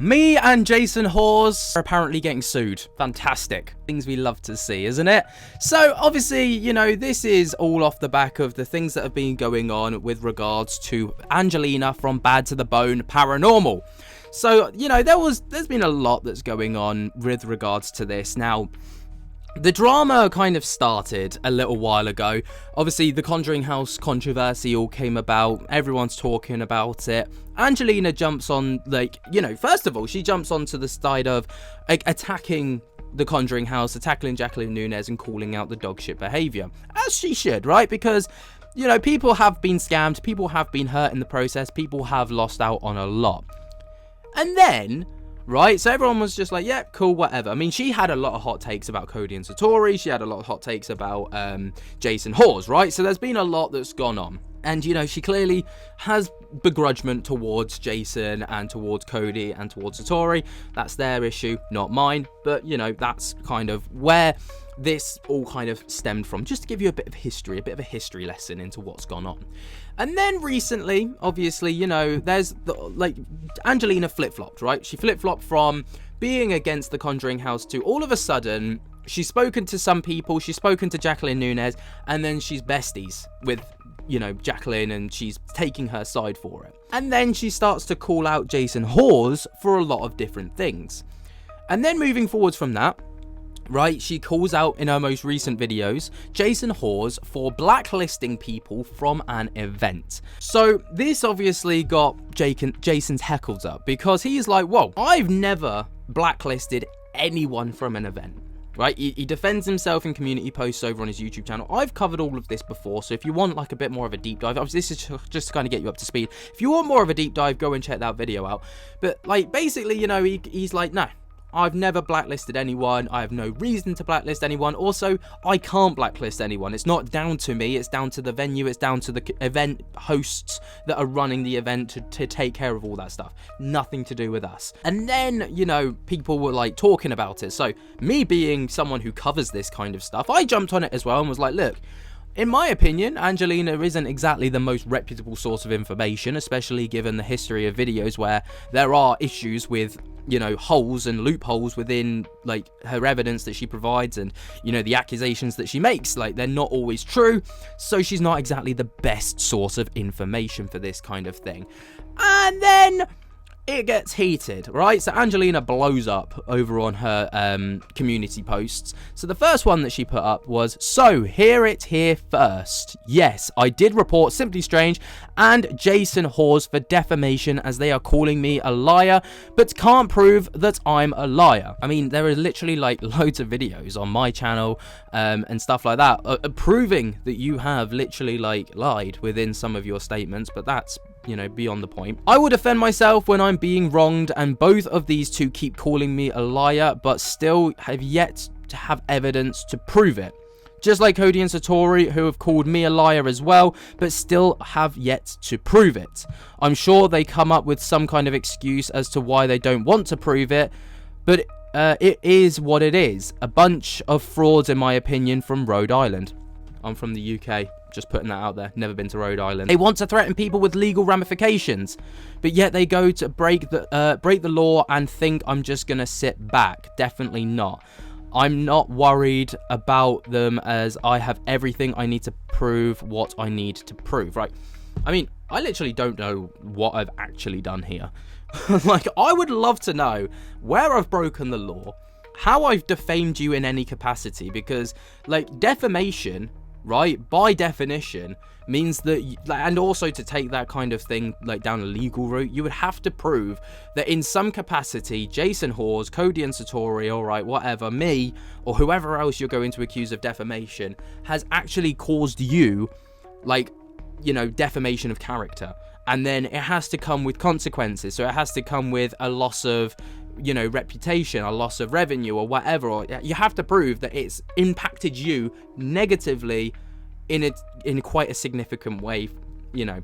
Me and Jason Hawes are apparently getting sued. Fantastic. Things we love to see, isn't it? So, obviously, you know, this is all off the back of the things that have been going on with regards to Angelina from Bad to the Bone Paranormal. So, you know, there's been a lot that's going on with regards to this. Now, the drama kind of started a little while ago. Obviously, the Conjuring House controversy all came about. Everyone's talking about it. Angelina jumps on, like, you know, first of all, she jumps onto the side of attacking the Conjuring House, attacking Jacqueline Nunez and calling out the dog shit behavior. As she should, right? Because, you know, people have been scammed. People have been hurt in the process. People have lost out on a lot. And then, right, so everyone was just like, yeah, cool, whatever. I mean, she had a lot of hot takes about Cody and Satori. She had a lot of hot takes about Jason Hawes, right? So there's been a lot that's gone on. And, you know, she clearly has begrudgement towards Jason and towards Cody and towards Satori. That's their issue, not mine. But, you know, that's kind of where this all kind of stemmed from. Just to give you a bit of history, a bit of a history lesson into what's gone on. And then recently, obviously, you know, there's, Angelina flip-flopped, right? She flip-flopped from being against the Conjuring House to all of a sudden, she's spoken to some people, she's spoken to Jacqueline Nunez, and then she's besties with, you know, Jacqueline, and she's taking her side for it. And then she starts to call out Jason Hawes for a lot of different things. And then moving forwards from that, right, she calls out in her most recent videos Jason Hawes for blacklisting people from an event. So this obviously got Jason's heckles up, because he's like, whoa, I've never blacklisted anyone from an event. Right, he defends himself in community posts over on his YouTube channel. I've covered all of this before, so if you want like a bit more of a deep dive, obviously this is just to kind of get you up to speed. If you want more of a deep dive, go and check that video out. But like, basically, you know, he's like, no, I've never blacklisted anyone. I have no reason to blacklist anyone. Also, I can't blacklist anyone. It's not down to me. It's down to the venue. It's down to the event hosts that are running the event to take care of all that stuff. Nothing to do with us. And then, you know, people were like talking about it. So me being someone who covers this kind of stuff, I jumped on it as well and was like, look, in my opinion, Angelina isn't exactly the most reputable source of information, especially given the history of videos where there are issues with, you know, holes and loopholes within, like, her evidence that she provides and, you know, the accusations that she makes. Like, they're not always true, so she's not exactly the best source of information for this kind of thing. And then it gets heated, right? So Angelina blows up over on her community posts. So the first one that she put up was, so hear it here first. Yes, I did report Simply Strange and Jason Hawes for defamation, as they are calling me a liar, but can't prove that I'm a liar. I mean, there are literally like loads of videos on my channel and stuff like that proving that you have literally like lied within some of your statements, but that's, you know, beyond the point. I will defend myself when I'm being wronged, and both of these two keep calling me a liar, but still have yet to have evidence to prove it. Just like Cody and Satori, who have called me a liar as well, but still have yet to prove it. I'm sure they come up with some kind of excuse as to why they don't want to prove it, but it is what it is. A bunch of frauds, in my opinion, from Rhode Island. I'm from the UK. Just putting that out there. Never been to Rhode Island. They want to threaten people with legal ramifications, but yet they go to break the law and think I'm just gonna sit back. Definitely not. I'm not worried about them, as I have everything I need to prove what I need to prove. Right? I mean, I literally don't know what I've actually done here. Like, I would love to know where I've broken the law, how I've defamed you in any capacity, because like defamation, right, by definition means that and also to take that kind of thing like down a legal route, you would have to prove that in some capacity Jason Hawes, Cody and Satori, all right, whatever, me or whoever else you're going to accuse of defamation has actually caused you, like, you know, defamation of character. And then it has to come with consequences. So it has to come with a loss of, you know, reputation, a loss of revenue or whatever. Or you have to prove that it's impacted you negatively in quite a significant way, you know.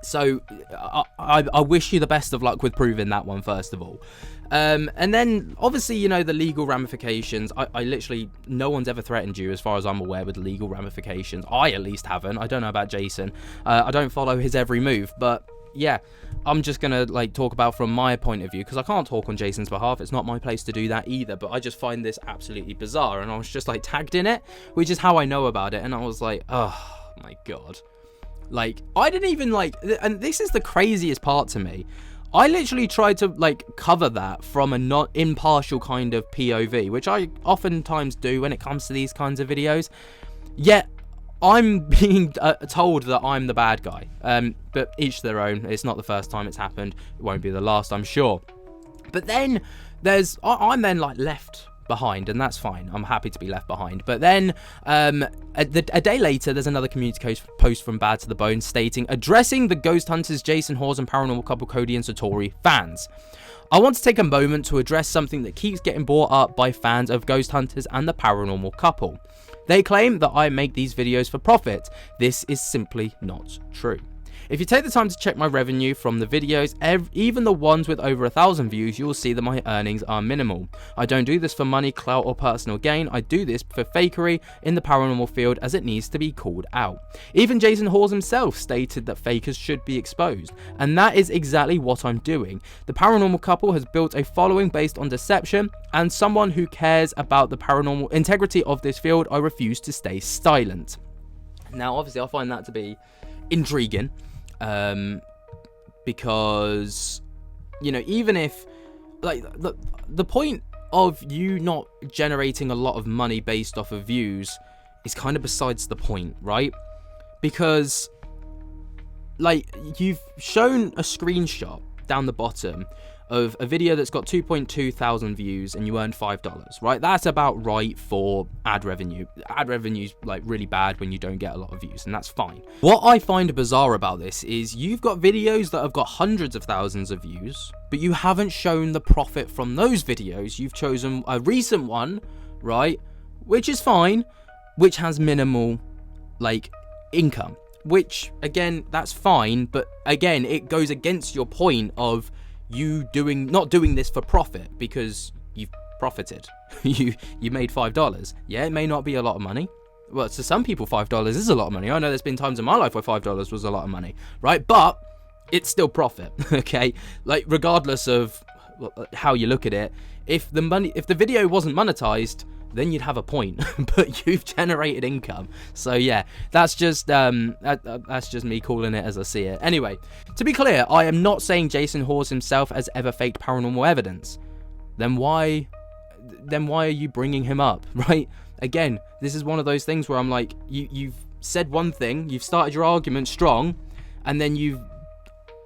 So I wish you the best of luck with proving that one, first of all. And then obviously, you know, the legal ramifications. I literally, no one's ever threatened you as far as I'm aware with legal ramifications. I at least haven't. I don't know about Jason. I don't follow his every move, but yeah, I'm just gonna like talk about from my point of view, because I can't talk on Jason's behalf. It's not my place to do that either. But I just find this absolutely bizarre, and I was just like tagged in it, which is how I know about it. And I was like, oh my god, like I didn't even like, and this is the craziest part to me. I literally tried to like cover that from a not impartial kind of POV, which I oftentimes do when it comes to these kinds of videos. Yet I'm being told that I'm the bad guy. But each their own. It's not the first time it's happened. It won't be the last, I'm sure. But then I'm then like left behind, and that's fine. I'm happy to be left behind. But then a day later, there's another community post from Bad to the Bone stating, addressing the ghost hunters Jason Hawes and paranormal couple Cody and Satori fans. I want to take a moment to address something that keeps getting brought up by fans of ghost hunters and the paranormal couple. They claim that I make these videos for profit. This is simply not true. If you take the time to check my revenue from the videos, even the ones with over 1,000 views, you'll see that my earnings are minimal. I don't do this for money, clout, or personal gain. I do this for fakery in the paranormal field, as it needs to be called out. Even Jason Hawes himself stated that fakers should be exposed, and that is exactly what I'm doing. The paranormal couple has built a following based on deception, and someone who cares about the paranormal integrity of this field, I refuse to stay silent. Now, obviously, I find that to be intriguing. Because, you know, even if, like, the point of you not generating a lot of money based off of views is kind of besides the point, right? Because, like, you've shown a screenshot down the bottom of a video that's got 2.2 thousand views and you earned $5, right? That's about right for ad revenue. Ad revenue's like really bad when you don't get a lot of views, and that's fine. What I find bizarre about this is you've got videos that have got hundreds of thousands of views, but you haven't shown the profit from those videos. You've chosen a recent one, right? Which is fine, which has minimal like income, which again, that's fine, but again, it goes against your point of you not doing this for profit, because you've profited. you made $5. Yeah, it may not be a lot of money. Well, to some people $5 is a lot of money. I know there's been times in my life where $5 was a lot of money, right? But it's still profit. Okay, like regardless of how you look at it, if the video wasn't monetized, then you'd have a point. But you've generated income. So yeah, that's just me calling it as I see it. Anyway, to be clear, I am not saying Jason Hawes himself has ever faked paranormal evidence. Then why are you bringing him up, right? Again, this is one of those things where I'm like, you've said one thing, you've started your argument strong, and then you've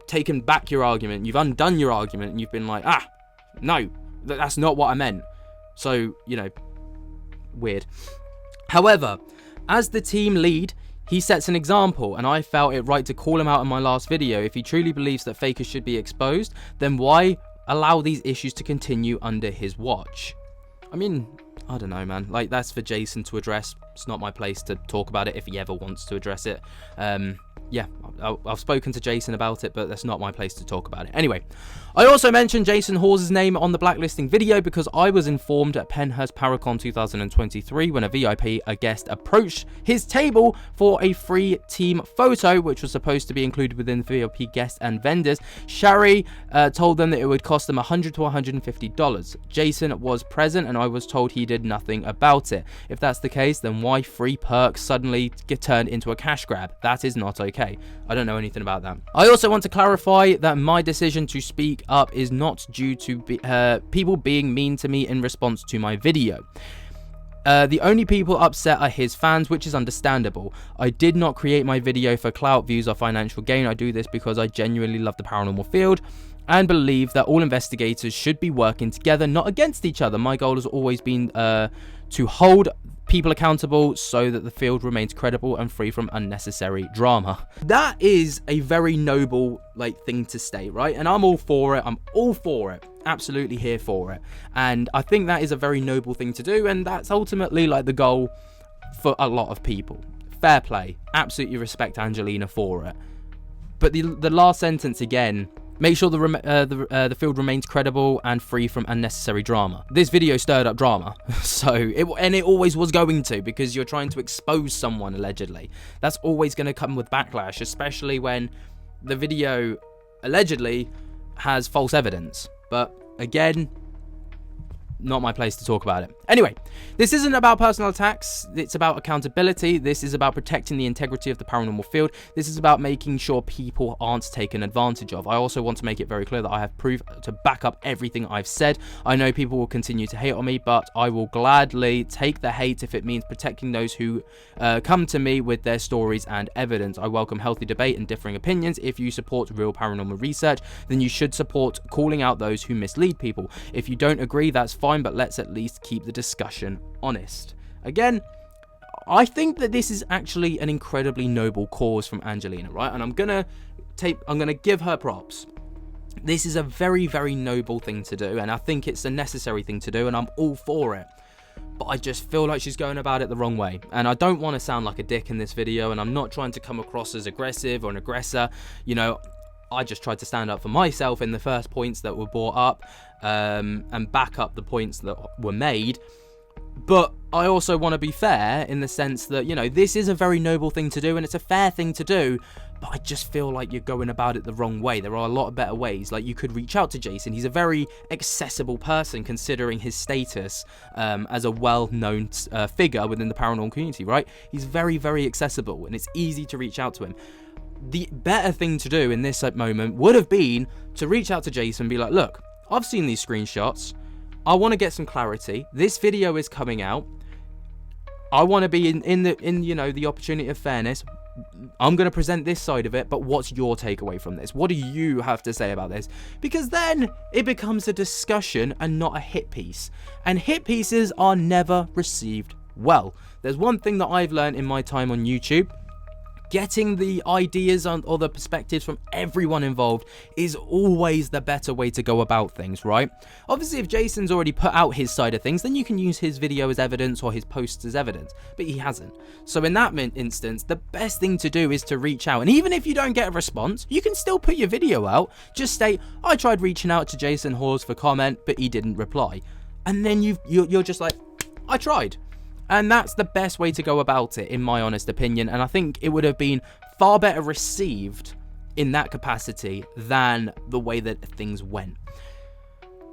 taken back your argument, you've undone your argument, and you've been like, no, that's not what I meant. So, you know, weird. However, as the team lead, he sets an example, and I felt it right to call him out in my last video. If he truly believes that fakers should be exposed, then why allow these issues to continue under his watch? I mean, I don't know, man. Like, that's for Jason to address. It's not my place to talk about it if he ever wants to address it. Yeah, I've spoken to Jason about it, but that's not my place to talk about it. Anyway, I also mentioned Jason Hawes' name on the blacklisting video because I was informed at Penhurst Paracon 2023 when a VIP, a guest, approached his table for a free team photo, which was supposed to be included within the VIP guests and vendors. Shari told them that it would cost them $100 to $150. Jason was present, and I was told he did nothing about it. If that's the case, then why free perks suddenly get turned into a cash grab? That is not okay. I don't know anything about that. I also want to clarify that my decision to speak up is not due to people being mean to me in response to my video. The only people upset are his fans, which is understandable. I did not create my video for clout, views, or financial gain. I do this because I genuinely love the paranormal field and believe that all investigators should be working together, not against each other. My goal has always been to hold people accountable so that the field remains credible and free from unnecessary drama. That is a very noble thing to state, right? And I'm all for it. I'm all for it. Absolutely here for it. And I think that is a very noble thing to do, and that's ultimately the goal for a lot of people. Fair play. Absolutely respect Angelina for it. But the last sentence again, make sure the field remains credible and free from unnecessary drama. This video stirred up drama, it always was going to, because you're trying to expose someone allegedly. That's always going to come with backlash, especially when the video allegedly has false evidence. But again, not my place to talk about it. Anyway, this isn't about personal attacks. It's about accountability. This is about protecting the integrity of the paranormal field. This is about making sure people aren't taken advantage of. I also want to make it very clear that I have proof to back up everything I've said. I know people will continue to hate on me, but I will gladly take the hate if it means protecting those who come to me with their stories and evidence. I welcome healthy debate and differing opinions. If you support real paranormal research, then you should support calling out those who mislead people. If you don't agree, that's fine, but let's at least keep the discussion honest. Again, I think that this is actually an incredibly noble cause from Angelina, right? And I'm gonna give her props. This is a very, very noble thing to do, and I think it's a necessary thing to do, and I'm all for it. But I just feel like she's going about it the wrong way. And I don't want to sound like a dick in this video, and I'm not trying to come across as aggressive or an aggressor. I just tried to stand up for myself in the first points that were brought up, and back up the points that were made. But I also want to be fair in the sense that, this is a very noble thing to do, and it's a fair thing to do, but I just feel like you're going about it the wrong way. There are a lot of better ways. Like, you could reach out to Jason. He's a very accessible person considering his status as a well-known figure within the paranormal community, right? He's very, very accessible, and it's easy to reach out to him. The better thing to do in this moment would have been to reach out to Jason and be like, look, I've seen these screenshots. I want to get some clarity. This video is coming out. I want to be in the opportunity of fairness. I'm going to present this side of it, but what's your takeaway from this? What do you have to say about this? Because then it becomes a discussion and not a hit piece. And hit pieces are never received well. There's one thing that I've learned in my time on YouTube. Getting the ideas or the perspectives from everyone involved is always the better way to go about things, right? Obviously, if Jason's already put out his side of things, then you can use his video as evidence or his posts as evidence, but he hasn't. So in that instance, the best thing to do is to reach out. And even if you don't get a response, you can still put your video out. Just state, I tried reaching out to Jason Hawes for comment, but he didn't reply. And then you're just like, I tried. And that's the best way to go about it, in my honest opinion. And I think it would have been far better received in that capacity than the way that things went.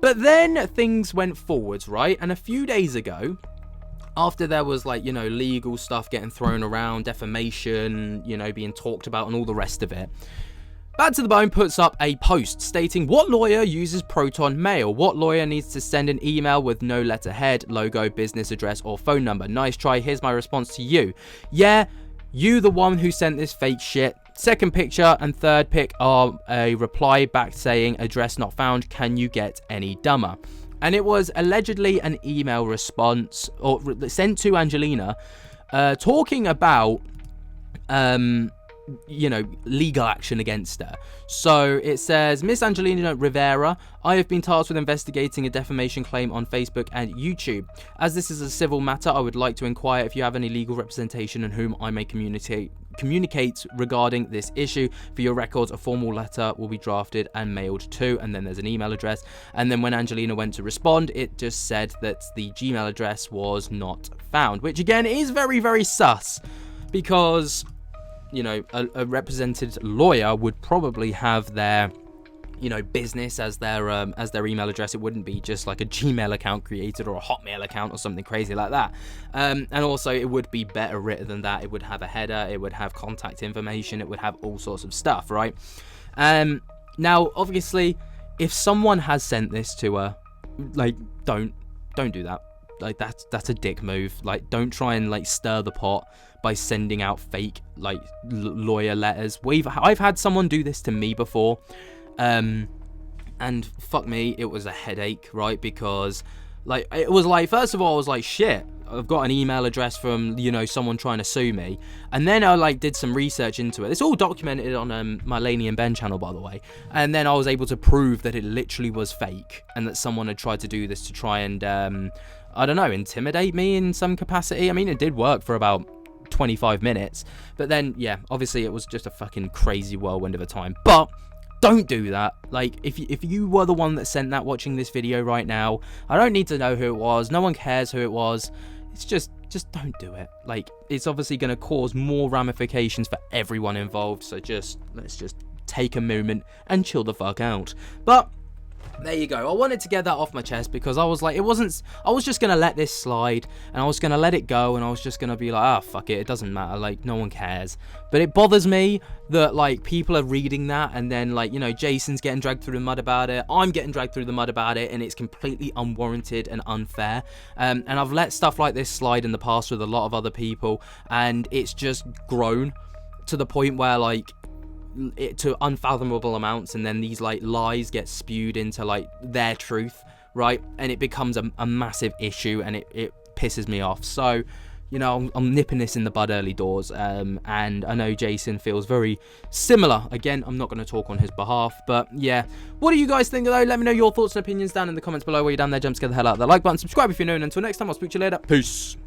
But then things went forwards, right? And a few days ago, after there was legal stuff getting thrown around, defamation, being talked about and all the rest of it, Bad to the Bone puts up a post stating, what lawyer uses Proton Mail? What lawyer needs to send an email with no letterhead, logo, business address, or phone number? Nice try. Here's my response to you. Yeah, you the one who sent this fake shit. Second picture and third pic are a reply back saying, address not found. Can you get any dumber? And it was allegedly an email response or sent to Angelina talking about legal action against her. So it says, Miss Angelina Rivera, I have been tasked with investigating a defamation claim on Facebook and YouTube. As this is a civil matter, I would like to inquire if you have any legal representation and whom I may communicate regarding this issue. For your records, a formal letter will be drafted and mailed to, and then there's an email address. And then when Angelina went to respond, it just said that the Gmail address was not found, which again is very, very sus, because a represented lawyer would probably have their, business as their email address. It wouldn't be just like a Gmail account created or a Hotmail account or something crazy like that. And also it would be better written than that. It would have a header. It would have contact information. It would have all sorts of stuff, right? Now, obviously, if someone has sent this to her, don't do that. That's a dick move. Don't try and stir the pot by sending out fake lawyer letters. I've had someone do this to me before, and fuck me, it was a headache, right? Because it was first of all, I was like, shit, I've got an email address from someone trying to sue me, and then I did some research into it. It's all documented on my Laney and Ben channel, by the way, and then I was able to prove that it literally was fake and that someone had tried to do this to try and I don't know, intimidate me in some capacity. I mean, it did work for about 25 minutes, but then yeah, obviously it was just a fucking crazy whirlwind of a time. But don't do that. If you were the one that sent that watching this video right now, I don't need to know who it was. No one cares who it was. It's just don't do it. It's obviously going to cause more ramifications for everyone involved, so let's just take a moment and chill the fuck out. But there you go. I wanted to get that off my chest because I was like, I was just going to let this slide and I was going to let it go and I was just going to be like, ah, fuck it. It doesn't matter. Like, no one cares. But it bothers me that, like, people are reading that and then, like, you know, Jason's getting dragged through the mud about it. I'm getting dragged through the mud about it and it's completely unwarranted and unfair. And I've let stuff like this slide in the past with a lot of other people and it's just grown to the point where, like, to unfathomable amounts, and then these like lies get spewed into like their truth, right? And it becomes a massive issue and it pisses me off. So, you know, I'm nipping this in the bud early doors, and I know Jason feels very similar. Again, I'm not going to talk on his behalf, but yeah. What do you guys think, though? Let me know your thoughts and opinions down in the comments below. While you're down there, jump, scare the hell out of that like button, subscribe if you're new, and until next time, I'll speak to you later. Peace.